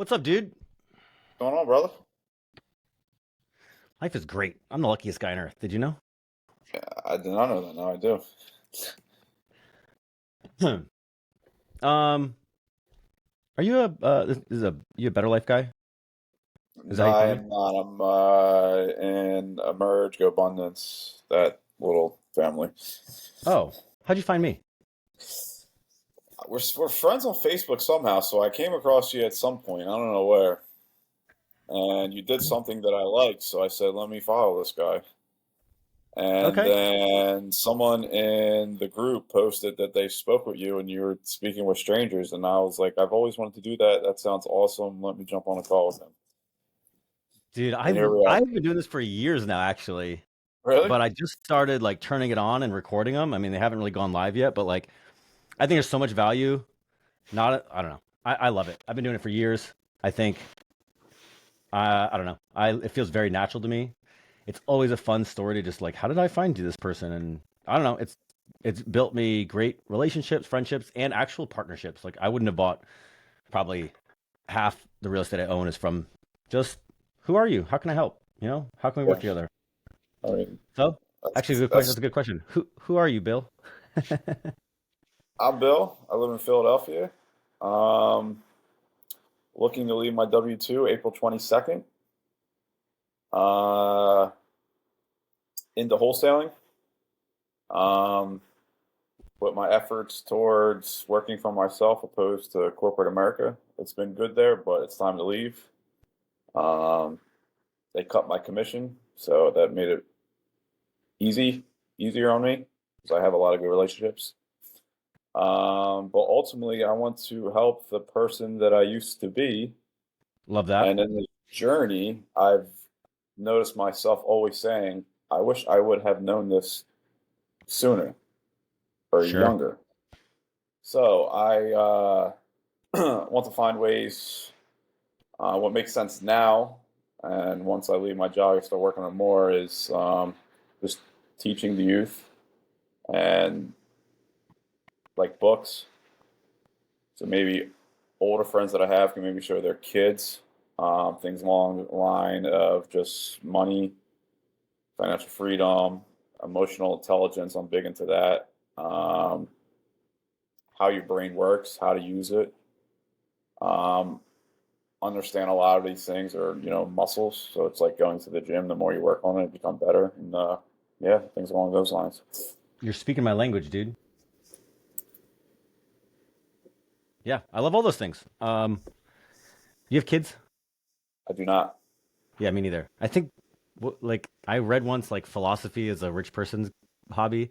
What's up, dude? Going on, brother? Life is great. I'm the luckiest guy on earth. Did you know? Yeah, I did not know that. Now I do. um, are you a Better Life guy? Is that how you I find me? am not. I'm in Emerge, Go Abundance, that little family. Oh, how'd you find me? We're friends on Facebook somehow, so I came across you at some point. I don't know where. And you did something that I liked, so I said, let me follow this guy. And Okay, then someone in the group posted that they spoke with you and you were speaking with strangers. And I was like, I've always wanted to do that. That sounds awesome. Let me jump on a call with him. dude. And I've here we are. I've been doing this for years now, actually. Really? But I just started like turning it on and recording them. I mean, they haven't really gone live yet, but like, I think there's so much value. Not, I don't know. I love it. I've been doing it for years. I think. I don't know. It feels very natural to me. It's always a fun story to just like, how did I find this person? And I don't know. It's built me great relationships, friendships, and actual partnerships. Like I wouldn't have bought probably half the real estate I own is from just who are you? How can I help? How can we work Yeah. together? I mean, So actually, that's good question. That's that's. a good question. Who are you, Bill? I'm Bill. I live in Philadelphia. Um, Looking to leave my W-2 April 22nd. Uh, Into wholesaling. Um, put my efforts towards working for myself opposed to corporate America. It's been good there, but it's time to leave. Um, they cut my commission, so that made it easy, easier on me because I have a lot of good relationships. But ultimately, I want to help the person that I used to be. Love that. And in the journey, I've noticed myself always saying, I wish I would have known this sooner or Sure. younger. So I want to find ways, what makes sense now. And once I leave my job, I start working on more is just teaching the youth and like books. So maybe older friends that I have can maybe show their kids things along the line of just money, financial freedom, emotional intelligence. I'm big into that. Um, how your brain works, how to use it. Um, Understand a lot of these things are, muscles. So it's like going to the gym. The more you work on it, you become better. And yeah, things along those lines. You're speaking my language, dude. Yeah, I love all those things. You have kids? I do not. Yeah, me neither. I think, like, I read once, like, philosophy is a rich person's hobby.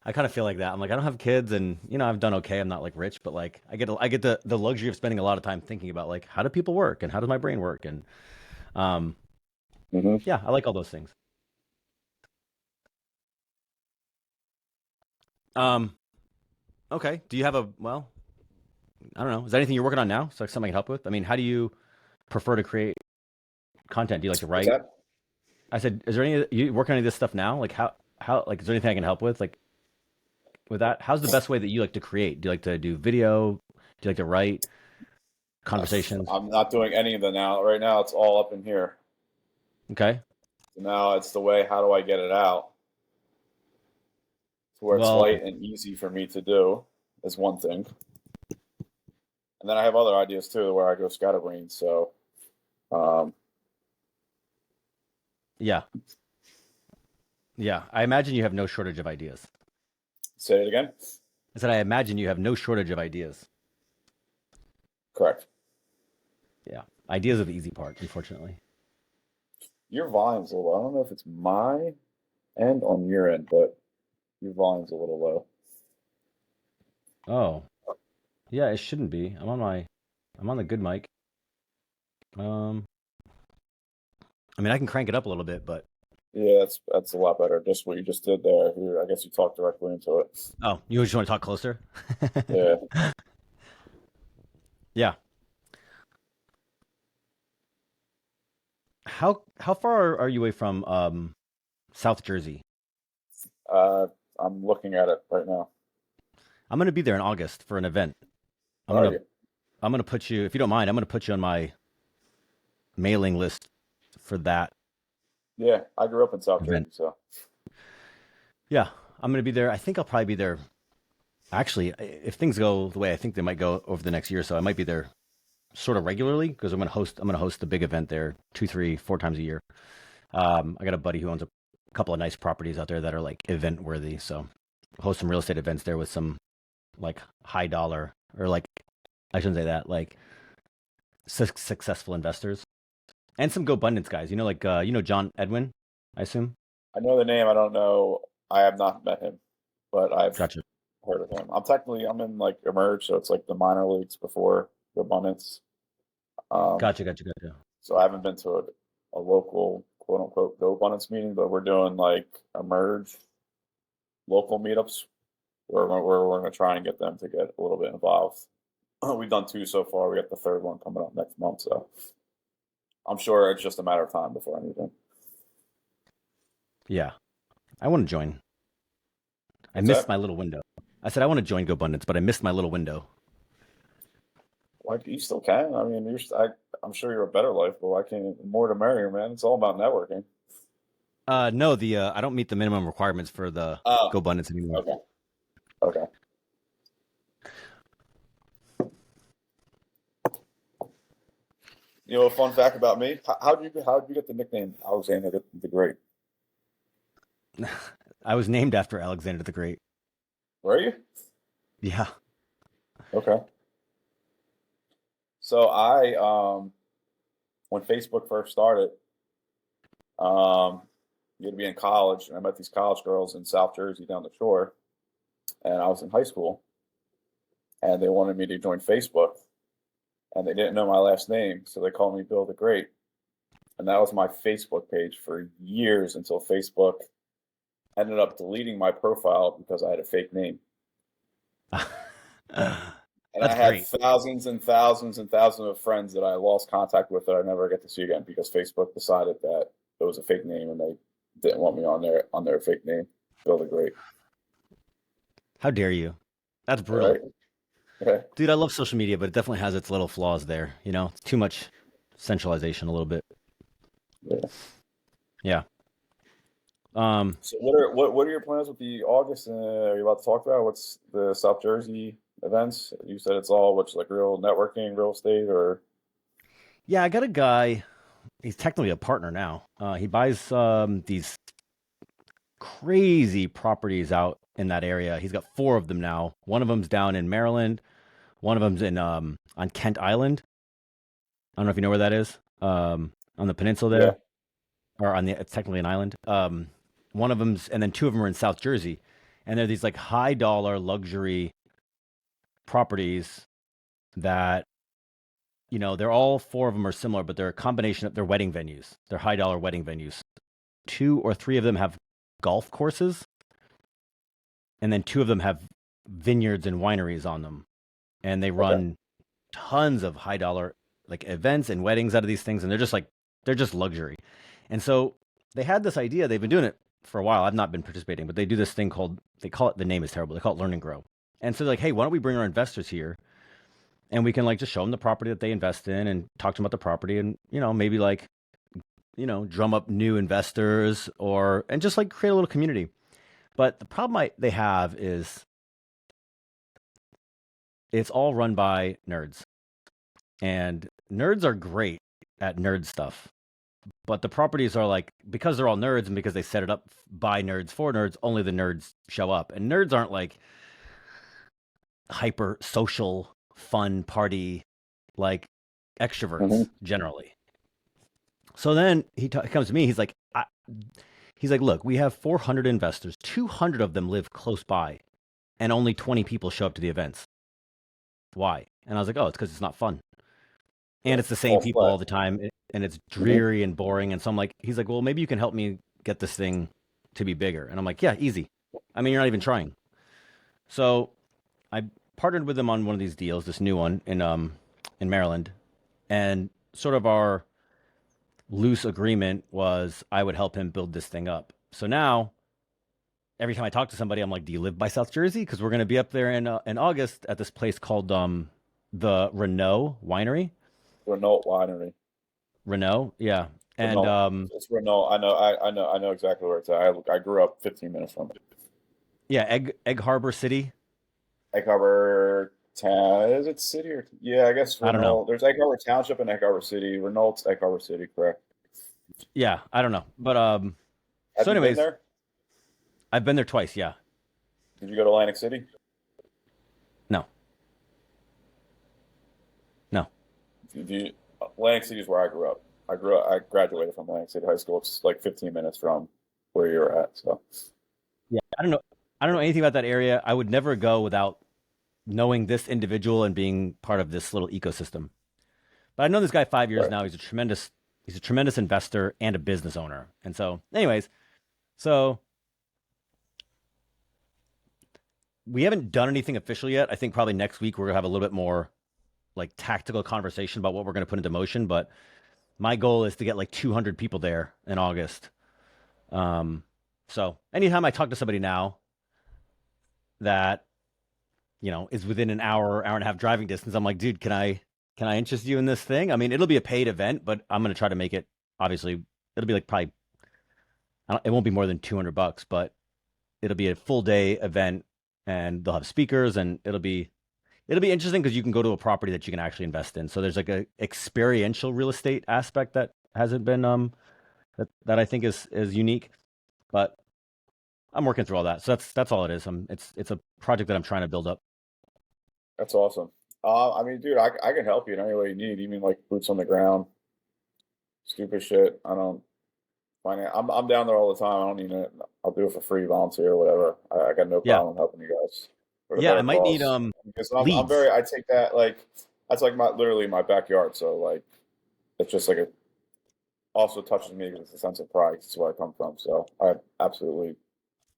I kind of feel like that. I'm like, I don't have kids, and I've done okay. I'm not like rich, but like, I get the luxury of spending a lot of time thinking about like, how do people work, and how does my brain work, and um, Hmm. yeah, I like all those things. Um, okay. Do you have a well? I don't know. Is there anything you're working on now? So like something I can help with. I mean, how do you prefer to create content? Do you like to What's write? that? I said, is there any you working on any of this stuff now? Like how like is there anything I can help with? Like with that, how's the best way that you like to create? Do you like to do video? Do you like to write conversations? I'm not doing any of them now. Right now, it's all up in here. Okay. So now it's the way, how do I get it out to where it's Well, light and easy for me to do is one thing. And then I have other ideas too, where I go scatterbrained. So, um, yeah. Yeah. I imagine you have no shortage of ideas. say it again. I said I imagine you have no shortage of ideas. Correct. Yeah. Ideas are the easy part, unfortunately. Your volume's a little. I don't know if it's my end on your end, but your volume's a little low. Oh. Yeah, it shouldn't be. I'm on the good mic. Um I mean I can crank it up a little bit, but Yeah, that's a lot better. Just what you just did there. I guess you talked directly into it. oh, you just want to talk closer? Yeah. Yeah. How far are you away from South Jersey? Uh, I'm looking at it right now. I'm gonna be there in August for an event. I'm How are gonna you? I'm gonna put you, if you don't mind, I'm gonna put you on my mailing list for that Yeah, I grew up in South event. Jersey, so Yeah, I'm gonna be there. I think I'll probably be there. Actually, if things go the way I think they might go over the next year or so, I might be there sort of regularly because I'm gonna host the big event there 2, 3, 4 times a year. I got a buddy who owns a couple of nice properties out there that are like event worthy, so host some real estate events there with some like high dollar or like I shouldn't say that like successful investors and some GoBundance guys. You know, like John Edwin, I assume. I know the name. I don't know. I have not met him, but I've Gotcha, heard of him. I'm in like Emerge, so it's like the minor leagues before the Abundance. Um, gotcha. so I haven't been to a local quote unquote Go Abundance meeting, but we're doing like Emerge local meetups where we're going to try and get them to get a little bit involved. We've done two so far. We got the third one coming up next month, so I'm sure it's just a matter of time before I meet him. Yeah, I want to join. I What's missed that? my little window. I said I want to join GoBundance, but I missed my little window. Like you still can. I mean, I'm sure you're a better life, but why can't more the merrier, man? It's all about networking. No, the I don't meet the minimum requirements for the Oh, GoBundance anymore. okay, okay. You know, a fun fact about me. How did you get the nickname Alexander the Great? I was named after Alexander the Great. Were you? Yeah. Okay. So when Facebook first started, you had to be in college, and I met these college girls in South Jersey down the shore, and I was in high school, and they wanted me to join Facebook, and they didn't know my last name, so they called me Bill the Great, and that was my Facebook page for years until Facebook ended up deleting my profile because I had a fake name. And I That's had great. thousands and thousands and thousands of friends that I lost contact with that I never get to see again because Facebook decided that it was a fake name and they didn't want me on their fake name. Bill the Great. How dare you? That's All right. brutal. Okay. Dude, I love social media, but it definitely has its little flaws there. You know, it's too much centralization a little bit. Yeah. Yeah. Um, So what are your plans with the August? Are you about to talk about what's the South Jersey events? You said it's all what's like real networking, real estate, or yeah, I got a guy. He's technically a partner now. He buys these crazy properties out in that area. He's got four of them now. One of them's down in Maryland. One of them's in on Kent Island. I don't know if you know where that is. On the peninsula yeah. there, or on the it's technically an island. One of them's and then two of them are in South Jersey, and they're these like high dollar luxury properties that they're all four of them are similar, but they're a combination of their wedding venues. They're high dollar wedding venues. Two or three of them have golf courses, and then two of them have vineyards and wineries on them, and they Okay. run tons of high dollar like events and weddings out of these things, and they're just luxury. And so they had this idea. They've been doing it for a while. I've not been participating, but they do this thing called they call it the name is terrible. They call it Learn and Grow. And so they're like, hey, why don't we bring our investors here and we can like just show them the property that they invest in and talk to them about the property and maybe like drum up new investors or and just like create a little community. But the problem they have is it's all run by nerds. And nerds are great at nerd stuff. But the properties are like, because they're all nerds and because they set it up by nerds for nerds, only the nerds show up. And nerds aren't like hyper social, fun party, like Hmm. extroverts generally. So then he comes to me. He's like, look, we have 400 investors. 200 of them live close by, and only 20 people show up to the events. Why? And I was like, oh, it's because it's not fun, and Yeah. it's the same False people flag. all the time, and it's Hmm. dreary and boring. And so I'm like, he's like, well, maybe you can help me get this thing to be bigger. And I'm like, yeah, easy. I mean, you're not even trying. So I partnered with him on one of these deals, this new one in Maryland, and sort of our loose agreement was I would help him build this thing up. So now every time I talk to somebody, I'm like, "Do you live by South Jersey? Because we're going to be up there in August at this place called the Renault Winery." Renault Winery. Renault. Yeah. And Renault. It's Renault. I know exactly where it's at. I grew up 15 minutes from it. yeah, Egg Harbor City. Egg Harbor Town. Is it city or yeah? I guess I don't know. Renault. There's Egg Harbor Township and Egg Harbor City. Renault's Egg Harbor City, correct? Yeah, I don't know. But Have so you been anyways, there? I've been there twice. Yeah. Did you go to Atlantic City? No. No. Atlantic City is where I grew up. I graduated from Atlantic City High School. It's like 15 minutes from where you're at. So, Yeah. I don't know. I don't know anything about that area. I would never go without knowing this individual and being part of this little ecosystem. But I've known this guy 5 years right. now. He's a tremendous investor and a business owner. And so, anyways, so we haven't done anything official yet. I think probably next week we're gonna have a little bit more like tactical conversation about what we're gonna put into motion. But my goal is to get like 200 people there in August. Um, so anytime I talk to somebody now that is within an hour and a half driving distance, I'm like, dude, can I interest you in this thing? I mean, it'll be a paid event, but I'm gonna try to make it. Obviously, it'll be like probably it won't be more than $200, but it'll be a full day event, and they'll have speakers, and it'll be interesting because you can go to a property that you can actually invest in. So there's like a experiential real estate aspect that hasn't been that I think is unique, but I'm working through all that. So that's all it is. It's a project that I'm trying to build up. That's awesome. I mean, dude, I can help you in any way you need, even like boots on the ground, stupid shit. I don't find it. I'm down there all the time. I don't need it. I'll do it for free, volunteer, whatever. I got no Yeah, problem helping you guys for the yeah. I better might need cause. Because leads. I take that like that's like my literally my backyard. So like it's just like it also touches me because it's a sense of pride. 'Cause it's where I come from. So I have absolutely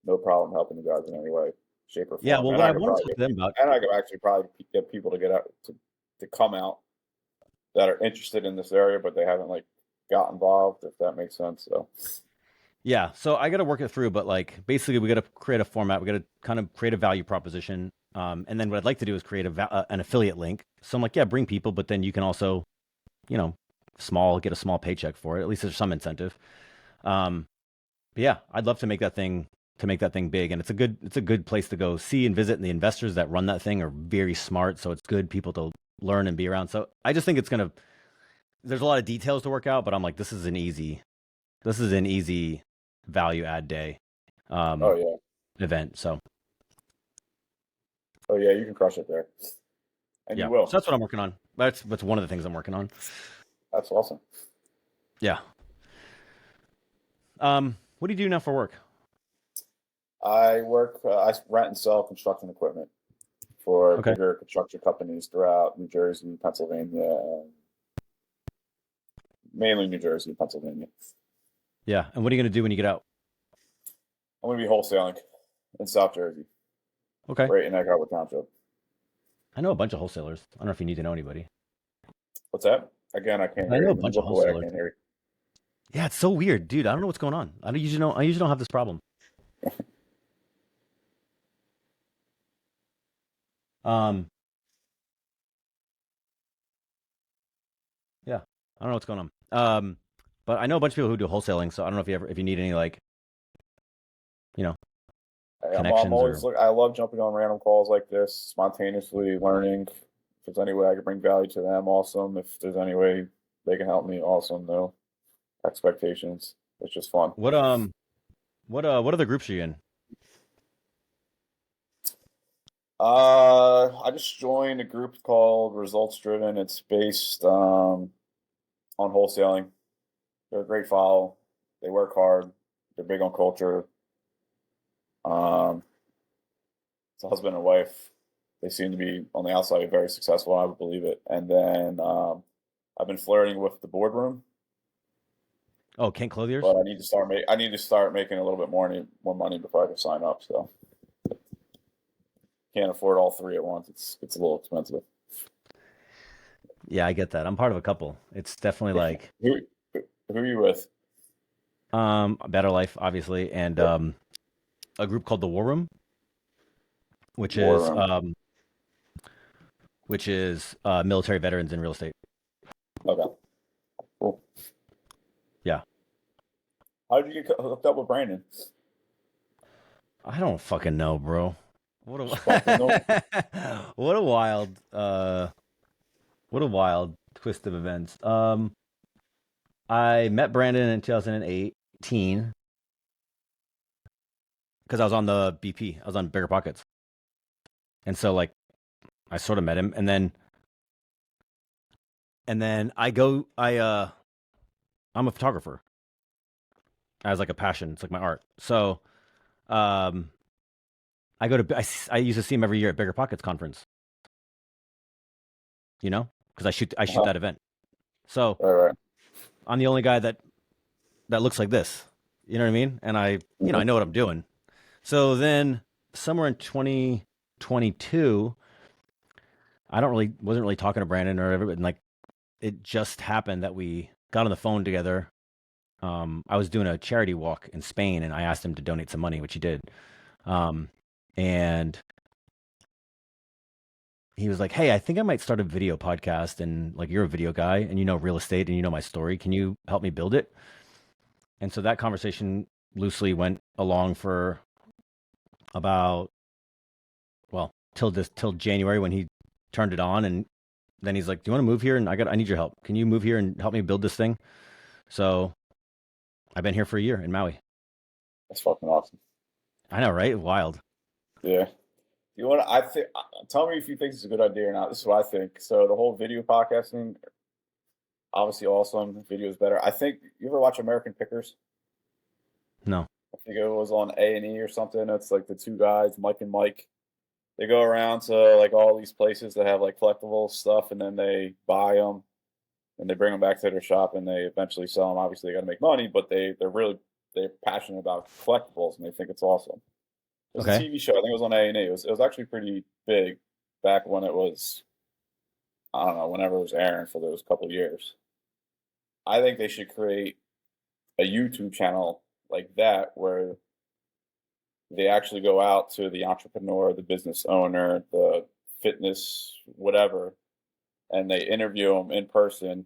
no problem helping you guys in any way, shape, or Yeah. form. Well, And what I I could want to probably talk to them about. and I could actually probably get people to get out to come out that are interested in this area, but they haven't like got involved, if that makes sense. So Yeah. So I got to work it through, but like basically, we got to create a format. We got to kind of create a value proposition. And then what I'd like to do is create an affiliate link. So I'm like, yeah, bring people, but then you can also, you know, get a small paycheck for it. At least there's some incentive. Um, but yeah, I'd love to make that thing big, and it's a good place to go see and visit. And the investors that run that thing are very smart, so it's good people to learn and be around. So I just think there's a lot of details to work out, but I'm like, this is an easy value add day oh um, yeah, event. So oh yeah, you can crush it there, and you yeah, will. so that's what I'm working on. That's one of the things I'm working on. That's awesome. Yeah. What do you do now for work? I rent and sell construction equipment for Okay. bigger construction companies throughout New Jersey, Pennsylvania, and mainly New Jersey, and Pennsylvania. Yeah. And what are you gonna do when you get out? I'm going to be wholesaling in South Jersey, Okay. right in Egg Harbor Township. I know a bunch of wholesalers. I don't know if you need to know anybody. What's that? Again, I can't I hear know a you. When you bunch of look away, I wholesalers. can't hear Yeah, it's so weird, dude. I don't know what's going on. I usually don't have this problem. Um, yeah, I don't know what's going on. But I know a bunch of people who do wholesaling, so I don't know if you need any like, you know, you. I'm connections always or I love jumping on random calls like this, spontaneously learning. If there's any way I can bring value to them, awesome. If there's any way they can help me, awesome. No expectations. It's just fun. what other groups are you in? I just joined a group called Results Driven. It's based on wholesaling. They're a great follow. They work hard. They're big on culture. Um, it's a husband and wife. They seem to be on the outside very successful. I would believe it. And then I've been flirting with the boardroom, Oh, Kent Clothiers. but I need to start making a little bit more money before I can sign up. So can't afford all three at once. It's a little expensive. Yeah, I get that. I'm part of a couple. It's definitely like Who who are you with? a Better Life, obviously, and a group called the War Room, which War is room. military veterans in real estate. Okay. Cool. Yeah. How did you get hooked up with Brandon? I don't fucking know, bro. What Just bumped into him? a what a wild what a wild twist of events. I met Brandon in 2018 because I was on the BP. I was on Bigger Pockets. And so like I sort of met him and then I'm a photographer as like a passion. It's like my art. So um I used to see him every year at Bigger Pockets conference, you know, because I shoot Uh-huh. that event. So Right, right. I'm the only guy that looks like this. You know what I mean? And I Mhm. know what I'm doing. So then somewhere in 2022, I don't really wasn't really talking to Brandon or everybody. And like it just happened that we got on the phone together. I was doing a charity walk in Spain, and I asked him to donate some money, which he did. Um, and he was like, "Hey, I think I might start a video podcast, and like you're a video guy, and you know real estate, and you know my story. Can you help me build it?" And so that conversation loosely went along for about till January when he turned it on, and then he's like, "Do you want to move here? And I need your help. Can you move here and help me build this thing?" So I've been here for a year in Maui. That's fucking awesome. I know, right? Wild. Yeah. You want? I think. Tell me if you think it's a good idea or not. This is what I think. So the whole video podcasting, obviously awesome. Video is better. I think you ever watch American Pickers? No. I think it was on A&E or something. It's like the two guys, Mike and Mike. They go around to like all these places that have like collectible stuff, and then they buy them and they bring them back to their shop, and they eventually sell them. Obviously, they got to make money, but they're passionate about collectibles, and they think it's awesome. It was a Okay. TV show. I think it was on A&E. It was actually pretty big back when it was, I don't know, whenever it was airing for those couple years. I think they should create a YouTube channel like that where they actually go out to the entrepreneur, the business owner, the fitness, whatever, and they interview them in person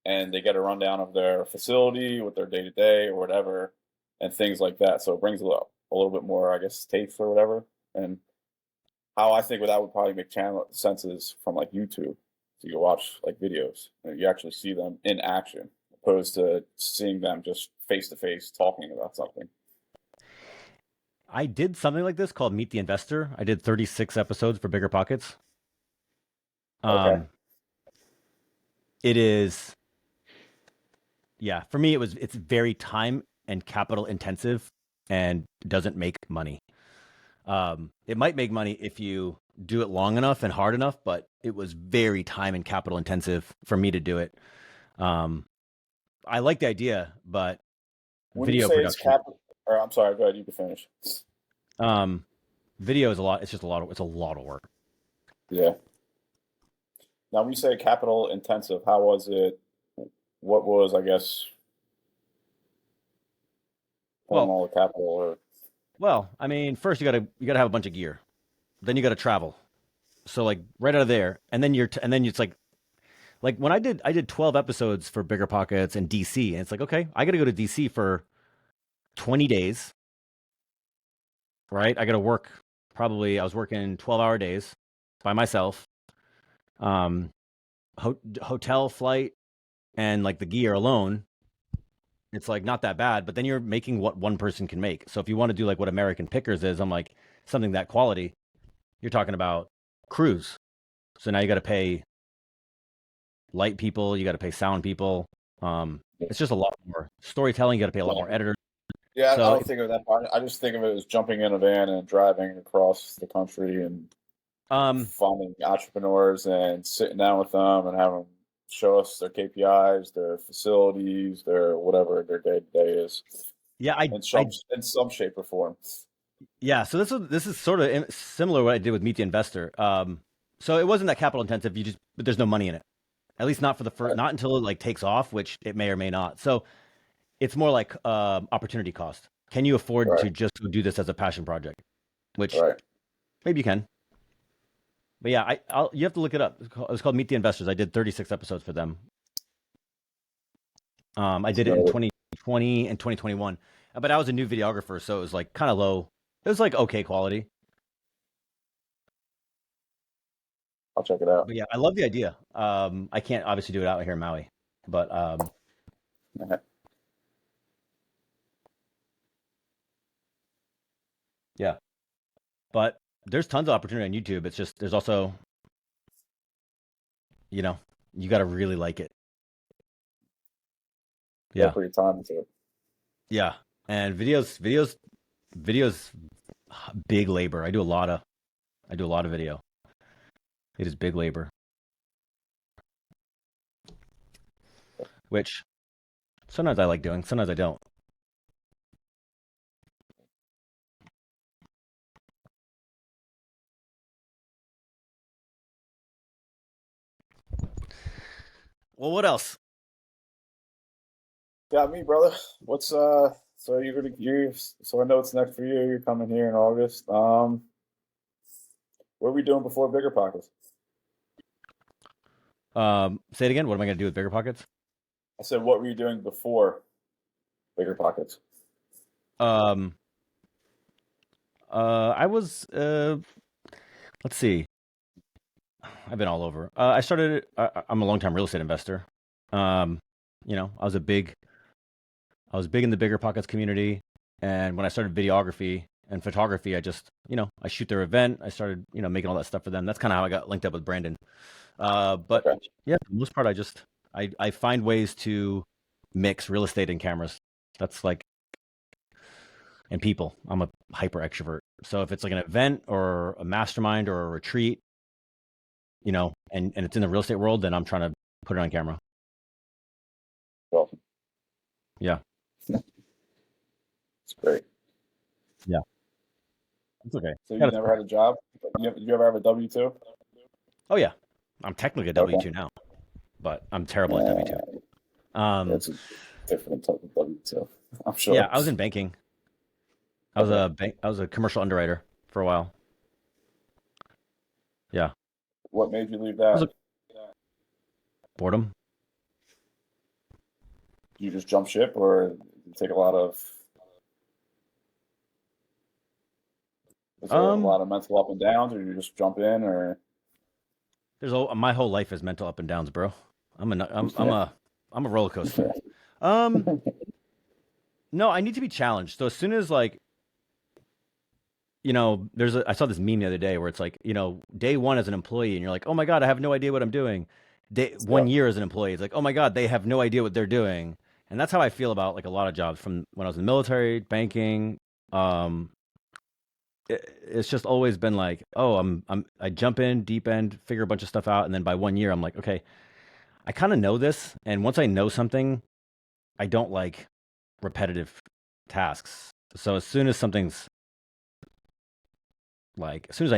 and they get a rundown of their facility, with their day to day or whatever, and things like that. So it brings a little bit more, I guess, taste or whatever. And how I think that would probably make channel senses from like YouTube. So you watch like videos and you actually see them in action, opposed to seeing them just face to face talking about something. I did something like this called Meet the Investor. I did 36 episodes for Bigger Pockets. Okay. Um, it is, yeah, for me, it's very time and capital intensive and doesn't make money. It might make money if you do it long enough and hard enough, but it was very time and capital intensive for me to do it. Um, I like the idea, but When you video say it's production, cap, or I'm sorry, go ahead, you can finish. um, video is a lot. It's just a lot of, it's a lot of work. Yeah. Now, when you say capital intensive, how was it? What was, I guess, pulling Well, all the capital or I mean, first you gotta have a bunch of gear. Then you gotta travel. So like right out of there, and then and then it's like when I did 12 episodes for Bigger Pockets and DC, and it's like okay, I got to go to DC for 20 days, right? I got to work probably I was working 12-hour days by myself. Um, hotel, flight, and like the gear alone, it's like not that bad. But then you're making what one person can make. So if you want to do like what American Pickers is, I'm like something that quality, you're talking about crews. So now you got to pay light people, you got to pay sound people. It's just a lot more storytelling. You got to pay a lot yeah. more editors. Yeah, I So, don't think of that part. I just think of it as jumping in a van and driving across the country and um, finding entrepreneurs and sitting down with them and having them show us their KPIs, their facilities, their whatever their day to day is yeah, in some shape or form. yeah. So this is sort of similar to what I did with Meet the Investor. So it wasn't that capital intensive. But there's no money in it. At least not for the first, Right, not until it like takes off, which it may or may not. So it's more like opportunity cost. Can you afford right, to just do this as a passion project? Which right. maybe you can. But yeah, you have to look it up. It was called Meet the Investors. I did 36 episodes for them. I did it in So 2020 and 2021, but I was a new videographer, so it was like kind of low. It was like okay quality. I'll check it out. But yeah, I love the idea. I can't obviously do it out here in Maui, but yeah. But there's tons of opportunity on YouTube. It's just there's also, you know, you got to really like it. Gotta Yeah, put your time into it. yeah. And videos, big labor. I do a lot of video. It is big labor, which sometimes I like doing, sometimes I don't. Well, what else? Got me, brother. What's so so I know it's next for you. You're coming here in August. What are we doing before Bigger Pockets? Say it again. What am I going to do with bigger pockets? I said, what were you doing before Bigger Pockets? Um, I was let's see. I've been all over. I started. I'm a long-time real estate investor. Um, I was big in the bigger pockets community, and when I started videography and photography, I just, I shoot their event. I started, making all that stuff for them. That's kind of how I got linked up with Brandon. But Okay. yeah, for the most part, I find ways to mix real estate and cameras. That's like, and people. I'm a hyper extrovert. So if it's like an event or a mastermind or a retreat, and it's in the real estate world, then I'm trying to put it on camera. Well, Yeah. it's great. Yeah. It's okay. So you Got never had a job? You ever have a W-2? Oh yeah. I'm technically a W Okay. two now, but I'm terrible at W two. Uh, Um, it's a different type of W-2, I'm yeah, sure. I was in banking. Okay. I was a commercial underwriter for a while. Yeah, What made you leave I was that? a boredom. You just jump ship, or you take a lot of? Is there a Um, lot of mental up and downs, or you just jump in, or? my whole life is mental up and downs, bro. I'm a nu- Yeah. I'm a roller coaster. Um, no, I need to be challenged. So as soon as like I saw this meme the other day where it's like, day one as an employee, and you're like, oh my God, I have no idea what I'm doing. Day Yeah. 1 year as an employee, it's like, oh my God, they have no idea what they're doing. And that's how I feel about like a lot of jobs from when I was in the military, banking. Um, it's just always been like, oh, I jump in deep end, figure a bunch of stuff out, and then by 1 year, I'm like, okay, I kind of know this, and once I know something, I don't like repetitive tasks. So as soon as I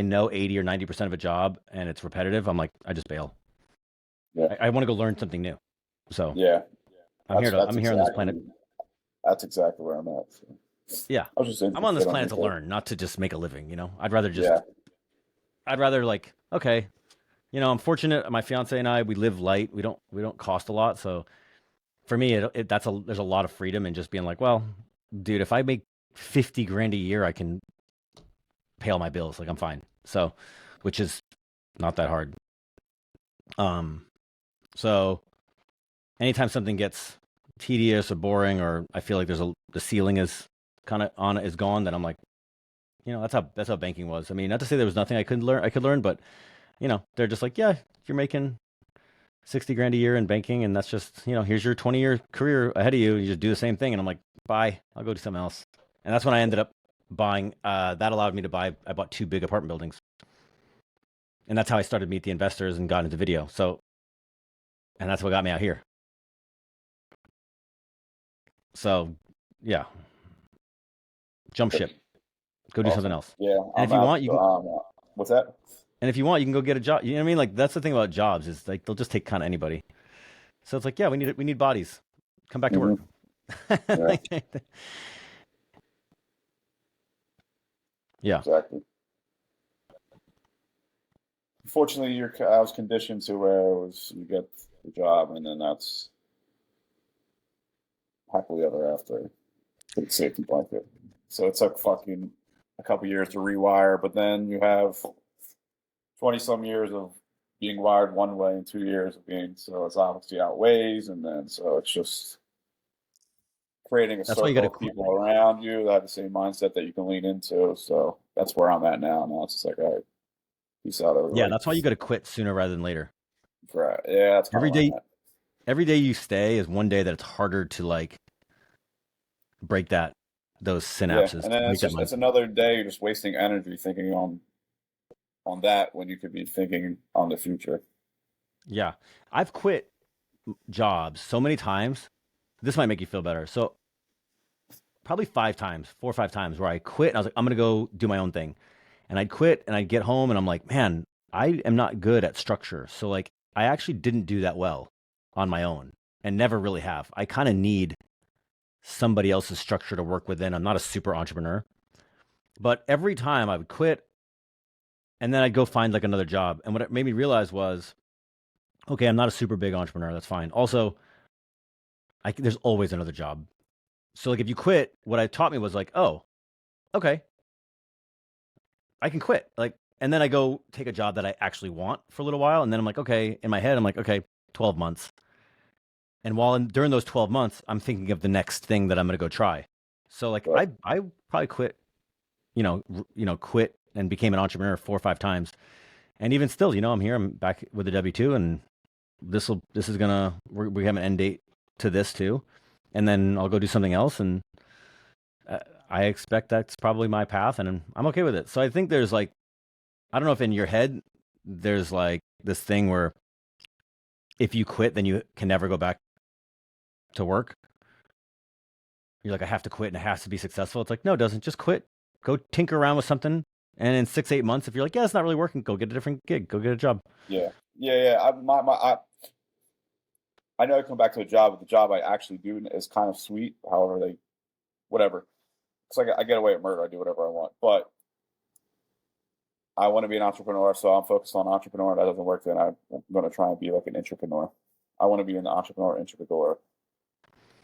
know 80 or 90% of a job and it's repetitive, I'm like, I just bail. Yeah. I want to go learn something new. So Yeah. That's I'm here on this planet. exactly where I'm at. So. Yeah. I was just I'm on interested this on planet your to take. learn, not to just make a living. Yeah. I'd rather like, okay, I'm fortunate. My fiance and I, we live light. We don't cost a lot. So for me, there's a lot of freedom in just being like, well, dude, if I make 50 grand a year, I can pay all my bills. Like I'm fine. So, which is not that hard. Um, so anytime something gets tedious or boring, or I feel like the ceiling is kind of on is gone, then I'm like, that's how banking was. I mean, not to say there was nothing I could learn, but they're just like, yeah, you're making 60 grand a year in banking, and that's just, here's your 20-year career ahead of you. You just do the same thing, and I'm like, bye, I'll go do something else. And that's when I ended up buying. That allowed me to buy. I bought 2 big apartment buildings, and that's how I started to meet the investors and got into video. So, and that's what got me out here. So, yeah, jump ship. Go do something Awesome. else. Yeah. And if you want, you can. What's that? And if you want, you can go get a job. You know what I mean? Like that's the thing about jobs is like they'll just take kind of anybody. So it's like, yeah, we need bodies. Come back to work. Hmm. Yeah. Yeah. Exactly. Fortunately, I was conditioned to where it was you get the job, and then happily ever after. Good safety blanket. So it took fucking a couple years to rewire, but then you have 20 some years of being wired one way and 2 years of being, so it's obviously outweighs, and then so it's just creating a That's why you got circle to of quit. people around you that have the same mindset that you can lean into. So that's where I'm at now. Now it's just like, all right, peace out, Yeah, everybody. that's why you got to quit sooner rather than later. Right. Yeah, that's kind of Every where I'm day, at. every day you stay is one day that it's harder to like break those Yeah, synapses, and then break that it's mindset. another day you're just wasting energy thinking on that when you could be thinking on the future. Yeah, I've quit jobs so many times. This might make you feel better. So probably 5 times, 4 or 5 times, where I quit and I was like, I'm gonna go do my own thing, and I'd quit and I'd get home and I'm like, man, I am not good at structure. So like, I actually didn't do that well on my own, and never really have. I kind of need somebody else's structure to work within. I'm not a super entrepreneur, but every time I would quit and then I'd go find like another job. And what it made me realize was, okay, I'm not a super big entrepreneur. That's fine. Also, there's always another job. So like if you quit, what it taught me was like, oh, okay, I can quit. Like, and then I go take a job that I actually want for a little while, and then I'm like, okay, in my head, I'm like, okay, 12 months. And during those 12 months, I'm thinking of the next thing that I'm going to go try. So like But I probably quit, quit and became an entrepreneur 4 or 5 times. And even still, I'm here. I'm back with the W-2, and this is gonna we have an end date to this too, and then I'll go do something else, and uh, I expect that's probably my path, and I'm okay with it. So I think there's like, I don't know if in your head there's like this thing where if you quit, then you can never go back to work. You're like, I have to quit and it has to be successful. It's like, no, it doesn't. Just quit. Go tinker around with something. And in 6, 8 months, if you're like, yeah, it's not really working, go get a different gig, go get a job. yeah, yeah. I know I come back to a job, but the job I actually do is kind of sweet. However, whatever. It's like I get away with murder. I do whatever I want, but I want to be an entrepreneur, so I'm focused on entrepreneur. That doesn't work, then I'm going to try and be like an entrepreneur. I want to be in the entrepreneur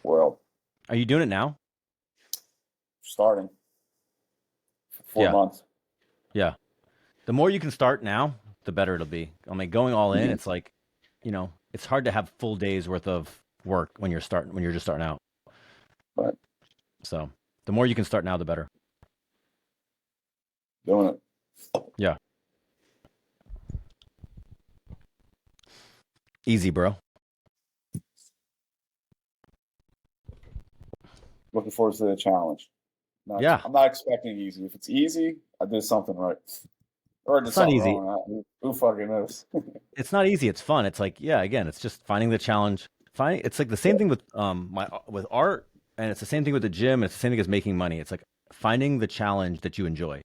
world. Are you doing it now? Starting for four Yeah. months. Yeah. The more you can start now, the better it'll be. I mean, going all in, Mm-hmm. it's like, it's hard to have full days worth of work when you're just starting out. But So the more you can start now, the better. doing it. Yeah. Easy, bro. Looking forward to the challenge. Yeah. I'm not expecting easy. If it's easy, I did something right. Or I did It's not something easy. wrong. Who fucking knows? It's not easy. It's fun. It's like, yeah, again, it's just finding the challenge. It's like the Yeah. same thing with with art, and it's the same thing with the gym, and it's the same thing as making money. It's like finding the challenge that you enjoy.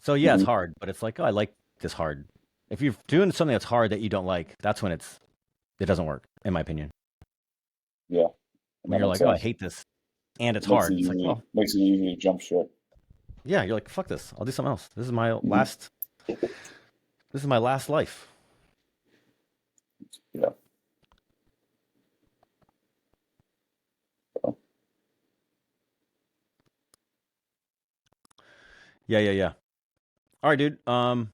So yeah, it's Mm-hmm. hard, but it's like, oh, I like this hard. If you're doing something that's hard that you don't like, that's when it doesn't work, in my opinion. Yeah, and When that you're makes like, oh, I sense. hate this and it's Makes it hard. It's like, easy. well, Makes it easy to jump ship. yeah, you're like, fuck this. I'll do something else. This is my Mm-hmm. last life. Yeah. So, Yeah, yeah, yeah. All right, dude. I'm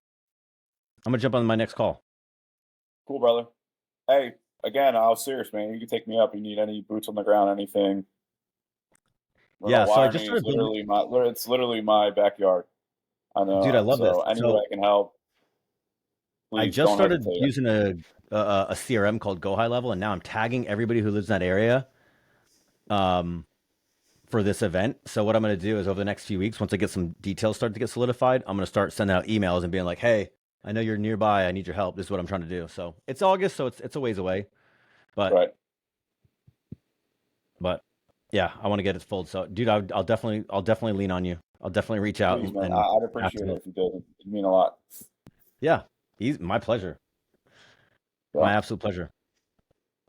gonna jump on my next call. cool, brother. Hey, again, I was serious, man. You can take me up. You need any boots on the ground, anything. Yeah, Remote so I just wiring is started building. it's literally my backyard. I Dude, I know. love this. So any way So I can help, I please just don't started hesitate. using a CRM called Go High Level, and now I'm tagging everybody who lives in that area um, for this event. So what I'm going to do is over the next few weeks, once I get some details start to get solidified, I'm going to start sending out emails and being like, "Hey, I know you're nearby. I need your help. This is what I'm trying to do." So it's August, so it's a ways away, but Right. but yeah, I want to get it full. So, dude, I'll definitely lean on you. I'll definitely reach out Please, man. and I'd ask appreciate it you. if you did. It'd mean a lot. Yeah, my pleasure. My So, absolute pleasure.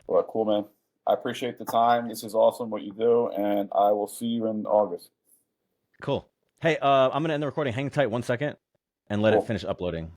well, cool, man. I appreciate the time. This is awesome what you do, and I will see you in August. Cool. Hey, I'm gonna end the recording. Hang tight 1 second and let it Cool. finish uploading.